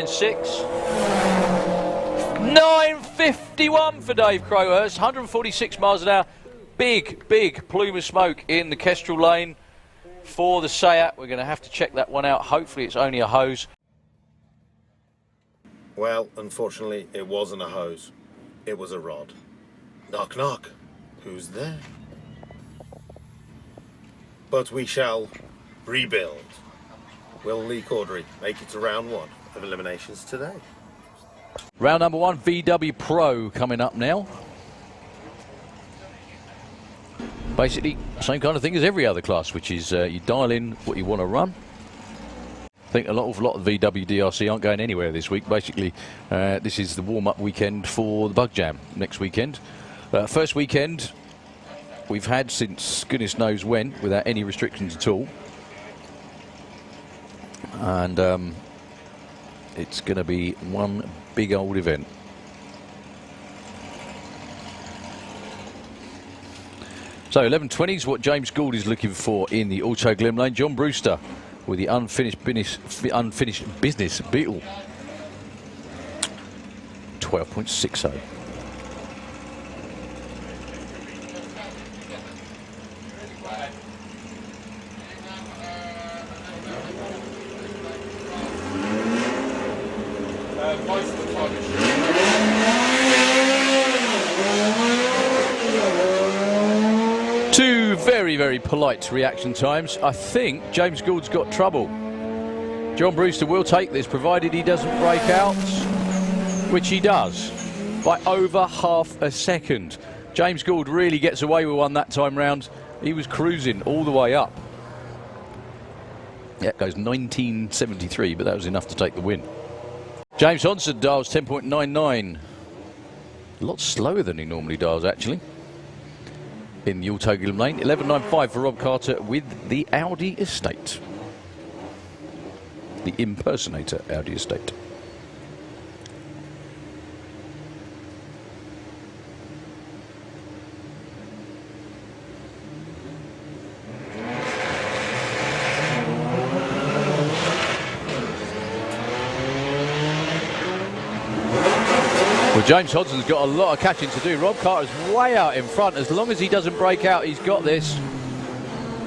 9.6. 9.51 for Dave Crowhurst, 146 miles an hour. Big plume of smoke in the Kestrel lane for the Seat. We're going to have to check that one out. Hopefully it's only a hose. Well, unfortunately, it wasn't a hose. It was a rod. Knock, knock. Who's there? But we shall rebuild. Will Lee Caudry make it to round one of Eliminations today? Round number one, VW Pro coming up now. Basically, same kind of thing as every other class, which is you dial in what you want to run. I think an awful lot of VWDRC aren't going anywhere this week. Basically, this is the warm-up weekend for the Bug Jam next weekend. First weekend we've had since goodness knows when, without any restrictions at all. And it's going to be one big old event. So 11.20 is what James Gould is looking for in the Auto Glim Lane. John Brewster with the unfinished business Beetle. 12.60. Two very polite reaction times. I think James Gould's got trouble. John Brewster will take this, provided he doesn't break out, which he does, by over half a second. James Gould really gets away with one that time round. He was cruising all the way up. Yeah, it goes 19.73, but that was enough to take the win. James Hodson dials 10.99. A lot slower than he normally dials, actually, in the Auto Glim Lane. 11.95 for Rob Carter with the Audi Estate. The impersonator Audi Estate. Well, James Hodson's got a lot of catching to do. Rob Carter's way out in front. As long as he doesn't break out, he's got this.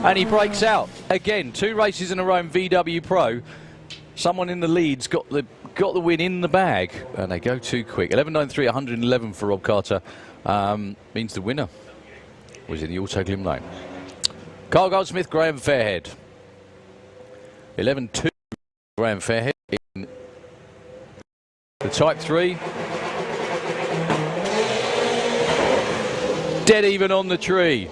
And he breaks out. Again, 2 races in a row in VW Pro. Someone in the lead's got the win in the bag. And they go too quick. 11.93, 111 for Rob Carter. Means the winner was in the Auto Glim Lane. Carl Goldsmith, Graham Fairhead. 11.2, Graham Fairhead in the Type 3. Dead even on the tree.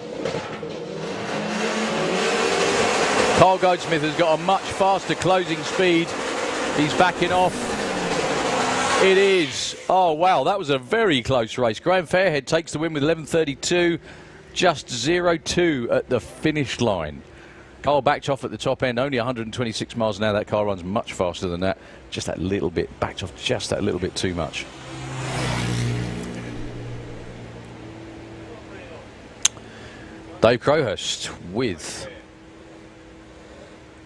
Carl Goldsmith has got a much faster closing speed. He's backing off. It is. Oh, wow, that was a very close race. Graham Fairhead takes the win with 11.32, just 0.2 at the finish line. Carl backed off at the top end, only 126 miles an hour. That car runs much faster than that. Just that little bit, backed off just that little bit too much. Dave Crowhurst with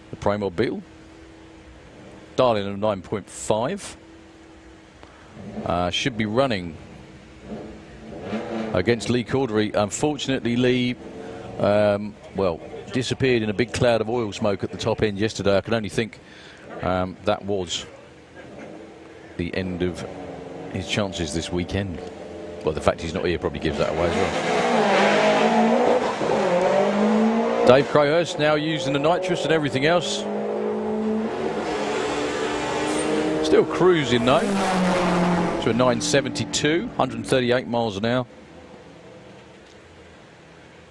the Pro Mod Beetle. Dialing of 9.5. Should be running against Lee Caudry. Unfortunately, Lee, well, disappeared in a big cloud of oil smoke at the top end yesterday. I can only think that was the end of his chances this weekend. Well, the fact he's not here probably gives that away as well. Dave Crowhurst now using the nitrous and everything else. Still cruising though. To a 972, 138 miles an hour.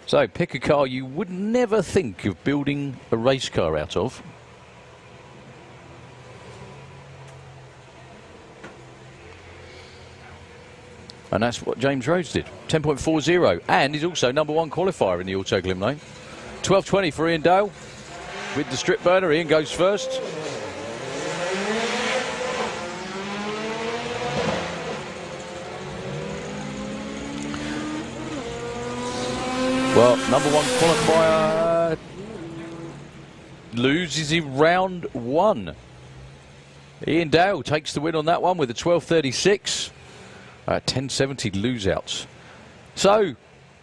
So pick a car you would never think of building a race car out of. And that's what James Rhodes did. 10.40. And he's also #1 qualifier in the Auto Glim Lane. 12.20 for Ian Dale with the strip burner. Ian goes first. Well, #1 qualifier loses in round 1. Ian Dale takes the win on that one with a 12.36. 10.70 lose-outs. So,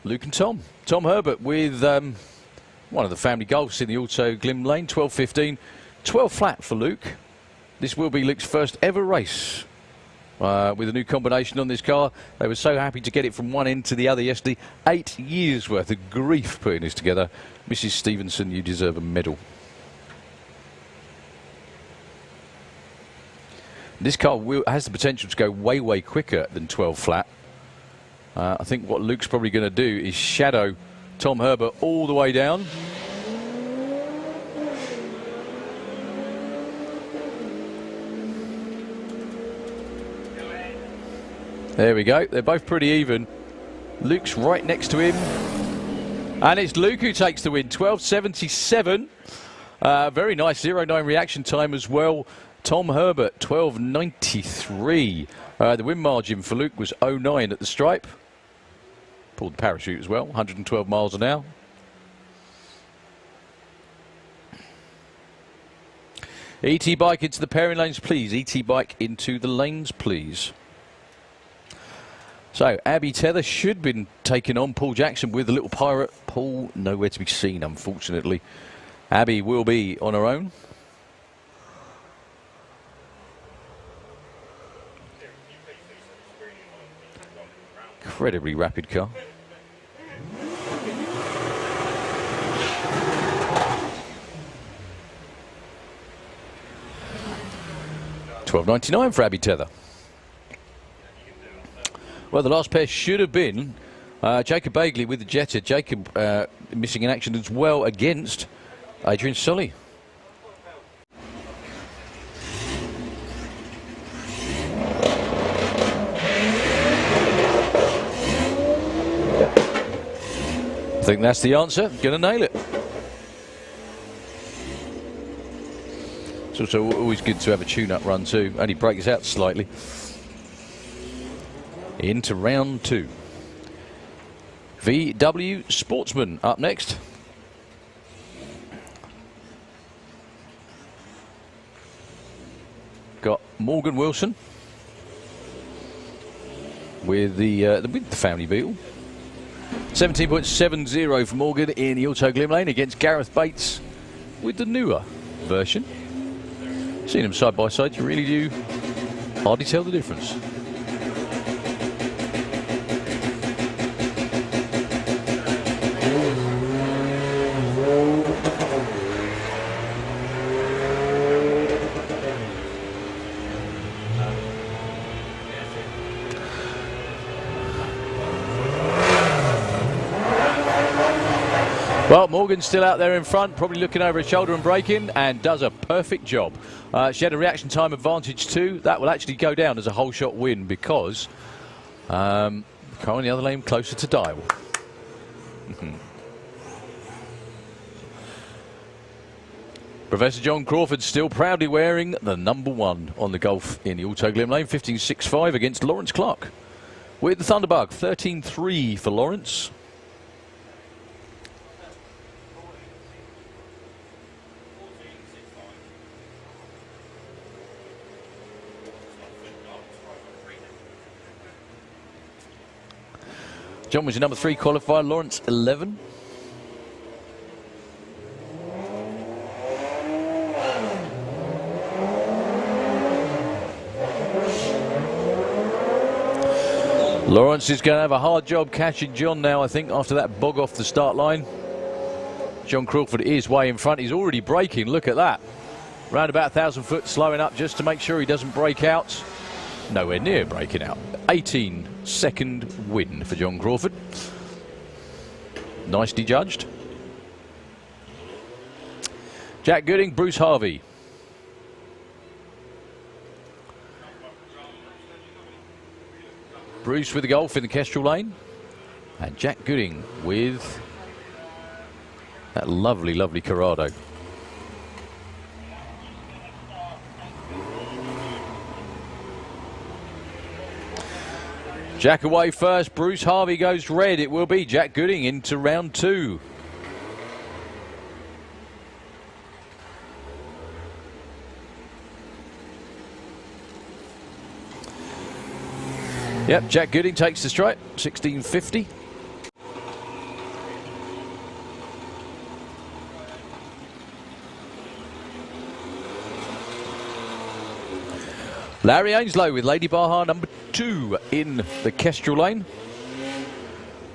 Luke and Tom. Tom Herbert with one of the family golfs in the Auto Glim Lane, 12.15. 12 flat for Luke. This will be Luke's first ever race with a new combination on this car. They were so happy to get it from one end to the other yesterday. 8 years worth of grief putting this together. Mrs. Stevenson, you deserve a medal. This car has the potential to go way, way quicker than 12 flat. I think what Luke's probably going to do is shadow Tom Herbert all the way down. There we go. They're both pretty even. Luke's right next to him. And it's Luke who takes the win. 12.77. Very nice 0.9 reaction time as well. Tom Herbert, 12.93. The win margin for Luke was 0.9 at the stripe. Pulled the parachute as well, 112 miles an hour. ET Bike into the pairing lanes, please. ET Bike into the lanes, please. So, Abby Tether should have been taking on Paul Jackson with the little pirate. Paul, nowhere to be seen, unfortunately. Abby will be on her own. Incredibly rapid car. $12.99 for Abby Tether. Well, the last pair should have been Jacob Bagley with the Jetta. Jacob missing in action as well against Adrian Solly. I think that's the answer. Gonna nail it. It's also always good to have a tune-up run too. Only breaks out slightly. Into round two. VW Sportsman up next. Got Morgan Wilson with the family Beetle. 17.70 for Morgan in the Auto Glim Lane against Gareth Bates with the newer version. Seeing them side by side, you really do hardly tell the difference. Well, Morgan's still out there in front, probably looking over his shoulder and braking, and does a perfect job. She had a reaction time advantage too. That will actually go down as a whole shot win because car in the other lane closer to Dial. Professor John Crawford still proudly wearing the #1 on the Golf in the Auto Glim Lane, 15.65 against Lawrence Clark. With the Thunderbug, 13.3 for Lawrence. John was your #3 qualifier, Lawrence 11. Lawrence is going to have a hard job catching John now, I think, after that bog off the start line. John Crawford is way in front. He's already braking. Look at that. Round about 1,000 foot, slowing up just to make sure he doesn't break out. Nowhere near breaking out. 18-second win for John Crawford. Nicely judged. Jack Gooding, Bruce Harvey. Bruce with the Golf in the Kestrel lane. And Jack Gooding with that lovely, lovely Corrado. Jack away first, Bruce Harvey goes red. It will be Jack Gooding into round two. Yep, Jack Gooding takes the stripe, 16.50. Larry Ainslow with Lady Baha number 2 in the Kestrel lane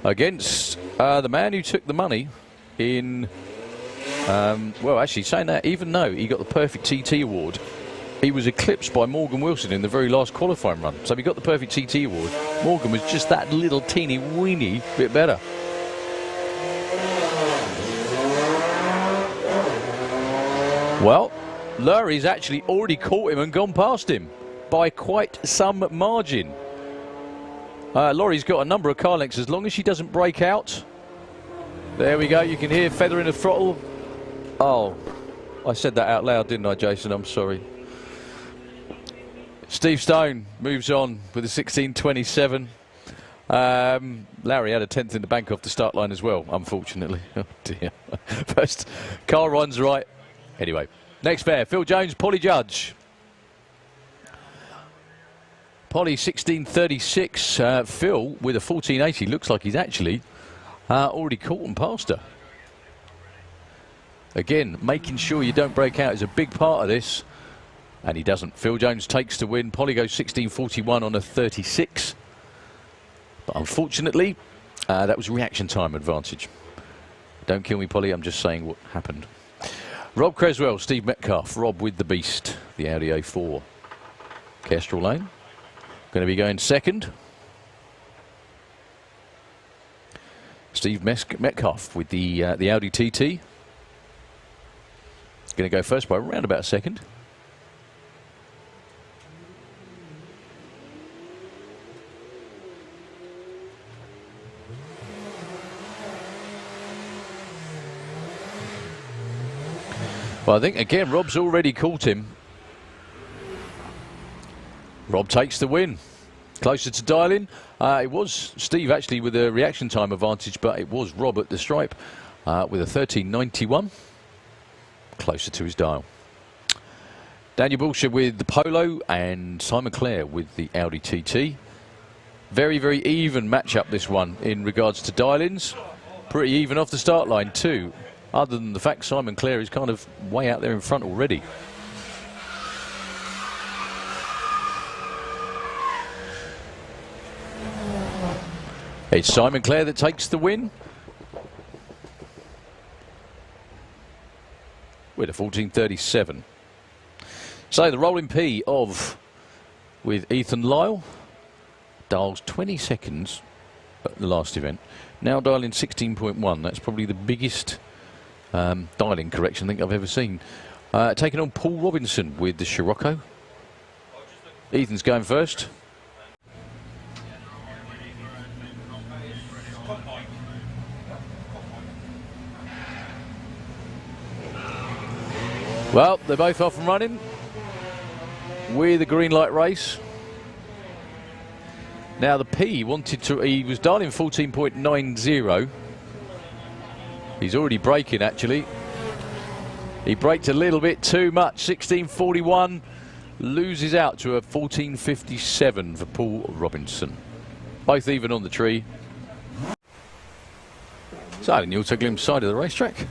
against the man who took the money in, well, actually saying that, even though he got the perfect TT award, he was eclipsed by Morgan Wilson in the very last qualifying run. So he got the perfect TT award. Morgan was just that little teeny weeny bit better. Well, Larry's actually already caught him and gone past him by quite some margin. Laurie's got a number of car lengths as long as she doesn't break out. There we go, you can hear feathering the throttle. Oh, I said that out loud, didn't I, Jason? I'm sorry. Steve Stone moves on with a 16.27. Larry had a 10th in the bank off the start line as well, unfortunately. Oh dear. First car runs right. Anyway, next pair, Phil Jones, Polly Judge. Polly 16.36, Phil with a 14.80. Looks like he's actually already caught and passed her. Again, making sure you don't break out is a big part of this, and he doesn't. Phil Jones takes the win. Polly goes 16.41 on a 36. But unfortunately, that was reaction time advantage. Don't kill me, Polly, I'm just saying what happened. Rob Creswell, Steve Metcalf. Rob with the beast, the Audi A4. Kestrel lane. Going to be going second. Steve Metcalf with the Audi TT. Going to go first by around about a second. Well, I think, again, Rob's already caught him. Rob takes the win. Closer to dial-in. It was Steve, actually, with a reaction time advantage, but it was Rob at the stripe with a 13.91. Closer to his dial. Daniel Bullshire with the Polo and Simon Clare with the Audi TT. Very, very even matchup, this one, in regards to dial-ins. Pretty even off the start line, too. Other than the fact Simon Clare is kind of way out there in front already. It's Simon Clare that takes the win with a 14.37. So the rolling P of with Ethan Lyle dials 20 seconds at the last event. Now dialing 16.1. That's probably the biggest dialing correction I think I've ever seen. Taking on Paul Robinson with the Scirocco. Ethan's going first. Well, they're both off and running with a green light race. Now the P wanted to, he was dialing 14.90. He's already braking, actually. He braked a little bit too much. 16.41, loses out to a 14.57 for Paul Robinson. Both even on the tree. So Neil took him side of the racetrack.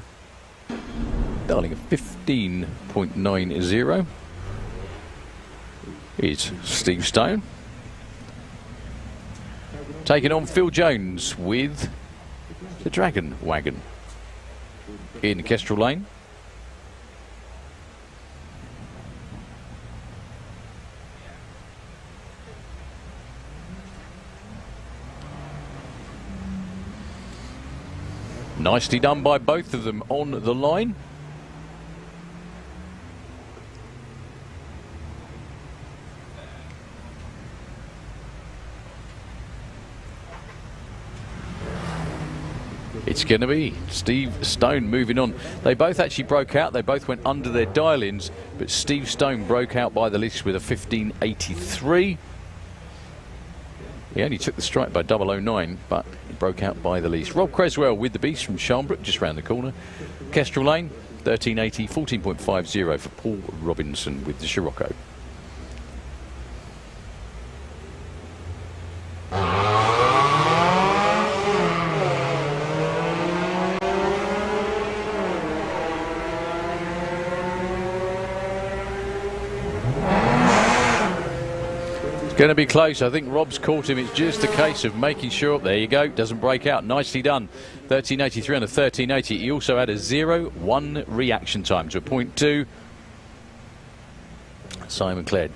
Dialing a 15.90 is Steve Stone. Taking on Phil Jones with the Dragon Wagon in Kestrel Lane. Nicely done by both of them on the line. It's going to be Steve Stone moving on. They both actually broke out. They both went under their dial-ins, but Steve Stone broke out by the least with a 15.83. He only took the strike by 009, but he broke out by the least. Rob Creswell with the beast from Sharnbrook, just round the corner. Kestrel Lane, 13.80, 14.50 for Paul Robinson with the Scirocco. Going to be close. I think Rob's caught him. It's just a case of making sure. There you go. Doesn't break out. Nicely done. 13.83 on a 13.80. He also had a 0-1 reaction time to a 0.2. Simon Clare,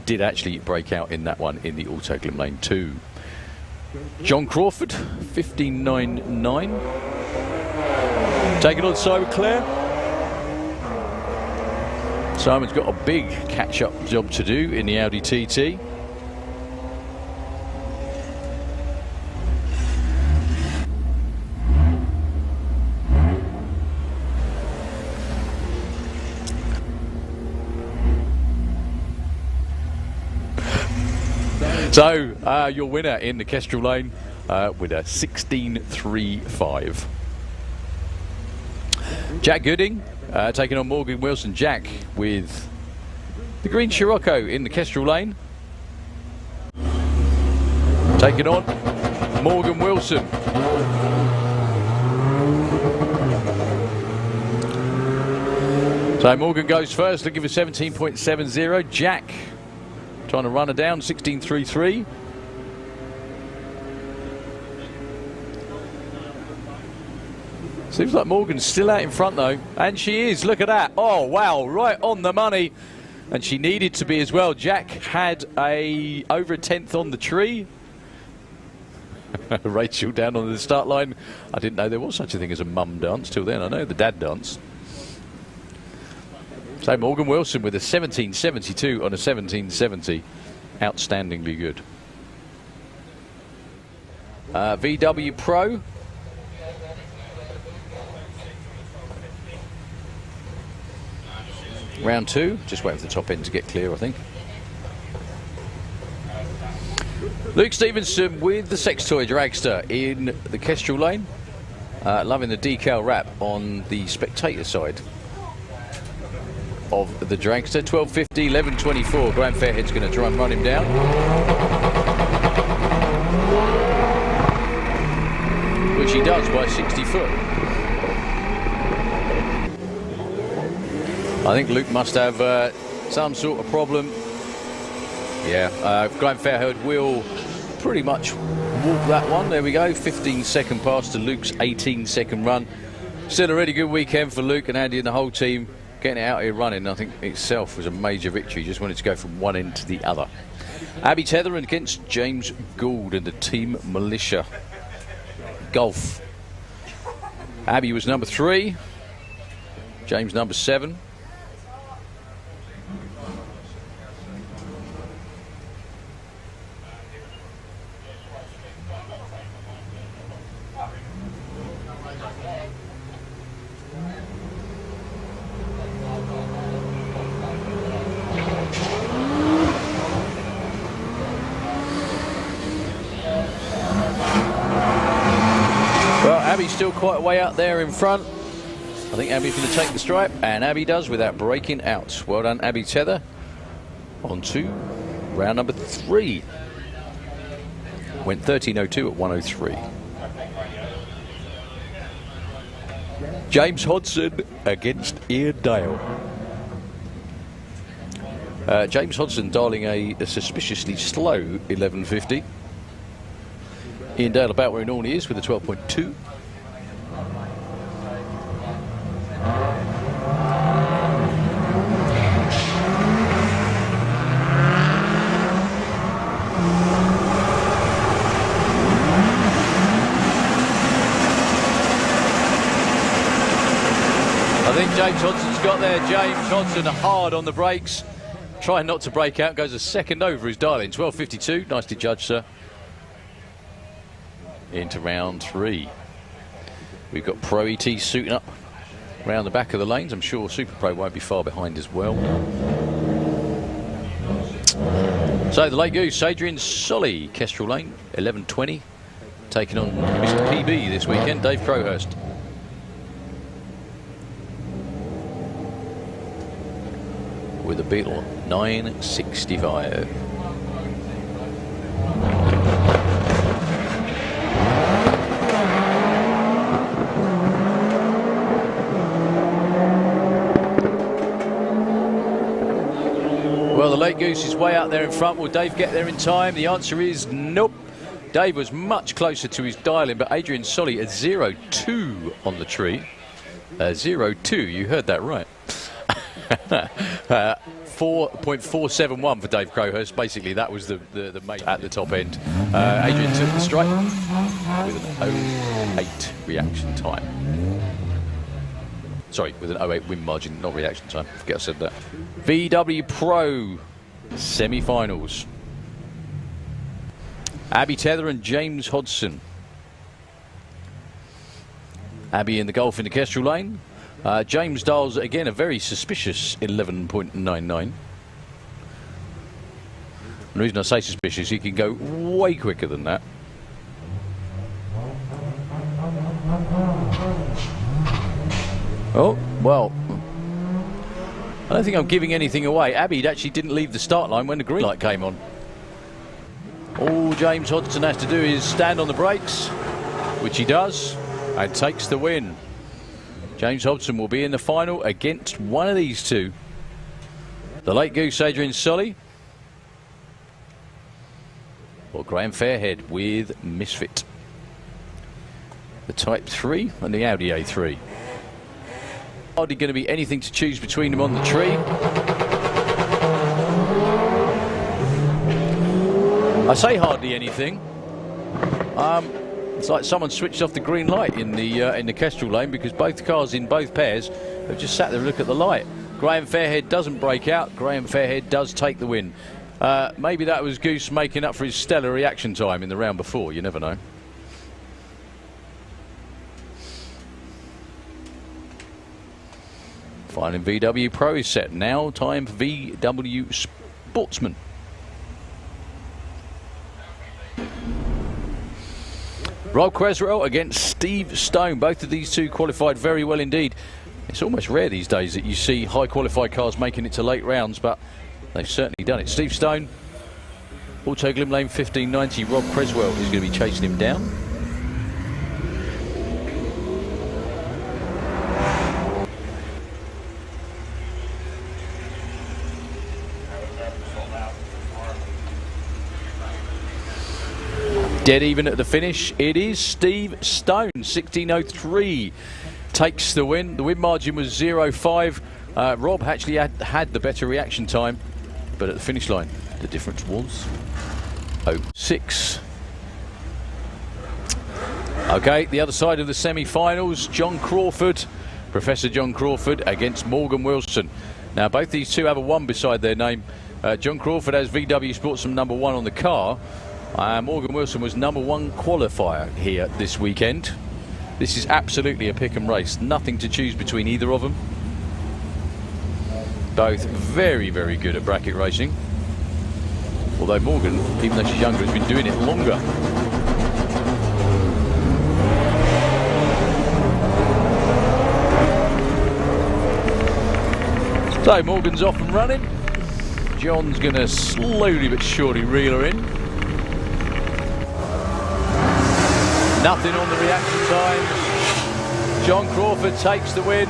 did actually break out in that one in the auto glim lane 2. John Crawford, 15.99. Taking on Simon Clare. Simon's got a big catch-up job to do in the Audi TT. So, your winner in the Kestrel lane with a 16.35. Jack Gooding taking on Morgan Wilson. Jack with the green Scirocco in the Kestrel lane. Taking on Morgan Wilson. So Morgan goes first, looking for 17.70. Jack trying to run her down, 16.33. Seems like Morgan's still out in front though, and she is. Look at that. Oh wow, right on the money, and she needed to be as well. Jack had over a tenth on the tree. Rachel down on the start line. I didn't know there was such a thing as a mum dance till then. I know the dad dance. So Morgan Wilson with a 17.72 on a 17.70. Outstandingly good. VW Pro. Round 2. Just waiting for the top end to get clear, I think. Luke Stevenson with the Sex Toy Dragster in the Kestrel lane. Loving the decal wrap on the spectator side of the dragster. 12.50, 11.24. Graham Fairhead's going to try and run him down, which he does by 60 foot. I think Luke must have some sort of problem. Yeah, Graham Fairhead will pretty much walk that one. There we go, 15-second pass to Luke's 18-second run. Still a really good weekend for Luke and Andy and the whole team. Getting it out here running, I think itself was a major victory. Just wanted to go from one end to the other. Abby Tether against James Gould and the Team Militia Golf. Abby was number 3, James number 7. Abby's still quite a way out there in front. I think Abby's going to take the stripe, and Abby does without breaking out. Well done, Abby Tether. On to round number 3. Went 13.02 at 103. James Hodson against Ian Dale. James Hodson dialing a suspiciously slow 11.50. Ian Dale about where he normally is with a 12.2. I think James Hodson's got there. James Hodson hard on the brakes, trying not to break out. Goes a second over his dialing. 12.52. Nicely judged, sir. Into round 3. We've got Pro ET suiting up around the back of the lanes. I'm sure Super Pro won't be far behind as well. So the Late Goose, Adrian Solly, Kestrel Lane, 11.20. Taking on Mr. PB this weekend, Dave Crowhurst. With a Beetle, 9.65. Well, the late goose is way out there in front. Will Dave get there in time? The answer is nope. Dave was much closer to his dial-in, but Adrian Solly at 0-2 on the tree. 0-2, you heard that right. 4.471 for Dave Crowhurst. Basically, that was the mate at the top end. Adrian took the strike with an 0.8 reaction time. Sorry, with an 0.8 win margin, not reaction time. Forget I said that. VW Pro semi-finals. Abby Tether and James Hodson. Abby in the Golf in the Kestrel lane. James dials, again, a very suspicious 11.99. The reason I say suspicious, he can go way quicker than that. Oh, well, I don't think I'm giving anything away. Abby actually didn't leave the start line when the green light came on. All James Hodson has to do is stand on the brakes, which he does, and takes the win. James Hodson will be in the final against one of these two. The late goose, Adrian Solly, or Graham Fairhead with Misfit. The Type 3 and the Audi A3. Hardly going to be anything to choose between them on the tree. I say hardly anything. It's like someone switched off the green light in the Kestrel lane, because both cars in both pairs have just sat there and look at the light. Graham Fairhead doesn't break out. Graham Fairhead does take the win. Maybe that was Goose making up for his stellar reaction time in the round before. You never know. Final VW Pro is set. Now time for VW Sportsman. Rob Creswell against Steve Stone. Both of these two qualified very well indeed. It's almost rare these days that you see high qualified cars making it to late rounds, but they've certainly done it. Steve Stone, Auto Glim Lane 1590. Rob Creswell is going to be chasing him down. Dead even at the finish. It is Steve Stone. 16.03 takes the win. The win margin was 0.5. Rob actually had the better reaction time, but at the finish line the difference was 0.6. Okay, the other side of the semi-finals, John Crawford, Professor John Crawford against Morgan Wilson. Now both these two have a 1 beside their name. John Crawford has VW Sportsman #1 on the car. Morgan Wilson was #1 qualifier here this weekend. This is absolutely a pick 'em race. Nothing to choose between either of them. Both very, very good at bracket racing. Although Morgan, even though she's younger, has been doing it longer. So Morgan's off and running. John's going to slowly but surely reel her in. Nothing on the reaction time. John Crawford takes the win.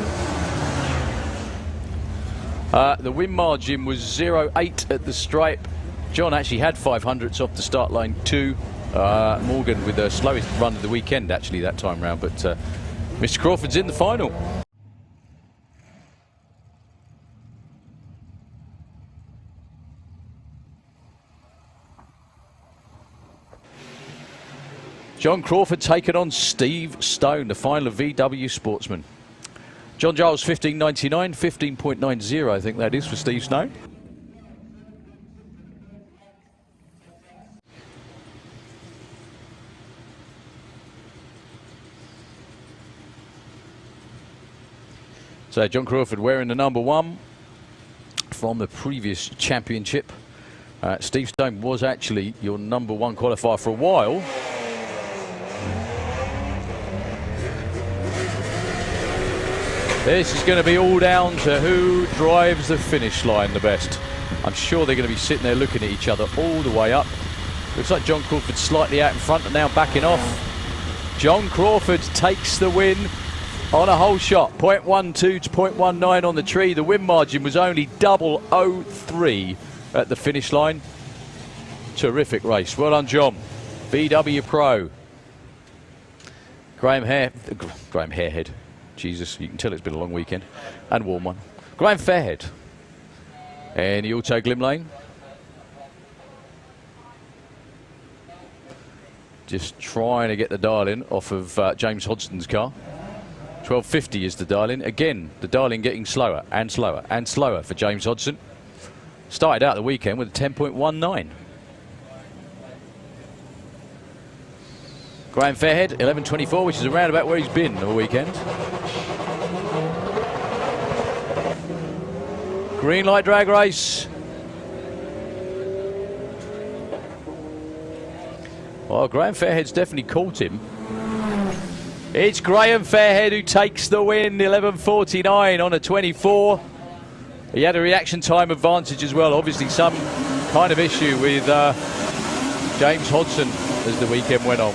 The win margin was 0.8 at the stripe. John actually had 500ths off the start line too. Morgan with the slowest run of the weekend actually that time round, but Mr. Crawford's in the final. John Crawford taking on Steve Stone, the final of VW Sportsman. John Giles 15.99, 15.90 I think that is for Steve Stone. So John Crawford wearing the #1 from the previous championship. Steve Stone was actually your #1 qualifier for a while. This is going to be all down to who drives the finish line the best. I'm sure they're going to be sitting there looking at each other all the way up. Looks like John Crawford slightly out in front and now backing off. John Crawford takes the win on a whole shot. 0.12 to 0.19 on the tree. The win margin was only 0.003. at the finish line. Terrific race. Well done, John. VW Pro. Graham Harehead. Jesus, you can tell it's been a long weekend and warm one. Graham Fairhead. And the Auto Glim Lane. Just trying to get the dial-in off of James Hodgson's car. 12.50 is the dial-in. Again, the dial-in getting slower and slower and slower for James Hodgson. Started out the weekend with a 10.19. Graham Fairhead, 11.24, which is around about where he's been all weekend. Green light drag race. Well, Graham Fairhead's definitely caught him. It's Graham Fairhead who takes the win, 11.49 on a 24. He had a reaction time advantage as well. Obviously some kind of issue with James Hodgson as the weekend went on.